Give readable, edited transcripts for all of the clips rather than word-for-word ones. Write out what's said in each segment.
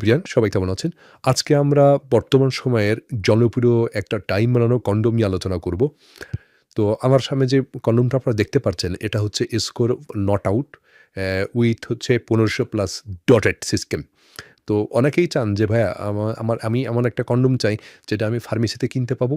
প্রিয়ান সবাই কেমন আছেন? আজকে আমরা বর্তমান সময়ের জনপ্রিয় একটা টাইম বানানো কন্ডোম নিয়ে আলোচনা করব। তো আমার সামনে যে কন্ডোমটা আপনারা দেখতে পাচ্ছেন, এটা হচ্ছে স্কোর নট আউট উইথ হচ্ছে 1500 প্লাস ডটেড সিস্টেম। তো অনেকেই চান যে ভাইয়া আমি এমন একটা কন্ডোম চাই যেটা আমি ফার্মেসিতে কিনতে পাবো,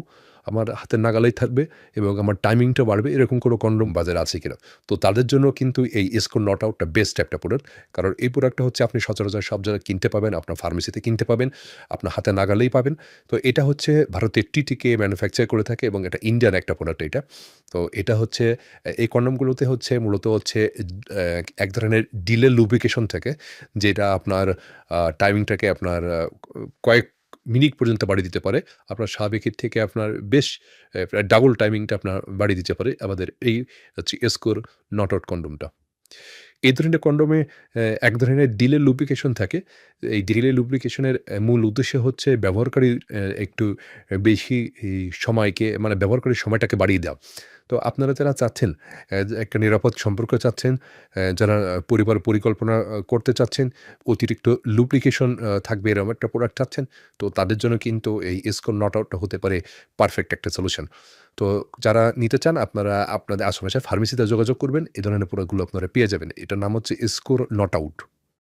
আমার হাতের নাগালেই থাকবে এবং আমার টাইমিংটা বাড়বে, এরকম কোনো কন্ডোম বাজারে আছে কিনা? তো তাদের জন্য কিন্তু এই স্কোর নট আউটটা বেস্ট একটা প্রোডাক্ট। কারণ এই প্রোডাক্টটা হচ্ছে আপনি সচরাচর সব জায়গায় কিনতে পাবেন, আপনার ফার্মেসিতে কিনতে পাবেন, আপনার হাতের নাগালেই পাবেন। তো এটা হচ্ছে ভারতের টিটিকে ম্যানুফ্যাকচার করে থাকে এবং এটা ইন্ডিয়ান একটা প্রোডাক্ট এটা। তো এটা হচ্ছে এই কন্ডোমগুলোতে হচ্ছে মূলত হচ্ছে এক ধরনের ডিলে লুব্রিকেশন থাকে, যেটা আপনার টাইমিংটাকে আপনার কয়েক মিনিট পর্যন্ত বাড়িয়ে দিতে পারে। আপনার স্বাভাবিকের থেকে আপনার বেশ প্রায় ডাবল টাইমিংটা আপনার বাড়িয়ে দিতে পারে আমাদের এই হচ্ছে স্কোর নট আউট কন্ডোমটা। এই ধরনের কন্ডোমে এক ধরনের ডিলে লুব্রিকেশন থাকে। এই ডিলে লুব্রিকেশনের মূল উদ্দেশ্য হচ্ছে ব্যবহারকারীর একটু বেশি সময়কে মানে ব্যবহারকারীর সময়টাকে বাড়িয়ে দেওয়া। তো আপনারা যারা চাচ্ছেন যে একটা নিরাপদ সম্পর্ক চাচ্ছেন, যারা পরিবার পরিকল্পনা করতে চাচ্ছেন, অতিরিক্ত লুব্রিকেশন থাকবে এরকম একটা প্রোডাক্ট চাচ্ছেন, তো তাদের জন্য কিন্তু এই স্কোর নট আউটটা হতে পারে পারফেক্ট একটা সলিউশন। তো যারা নিতে চান আপনারা আপনাদের আশেপাশের ফার্মেসিতে যোগাযোগ করবেন। এ ধরনের প্রোডাক্টগুলো আপনারা পেয়ে যাবেন। এটার নাম হচ্ছে স্কোর নট আউট।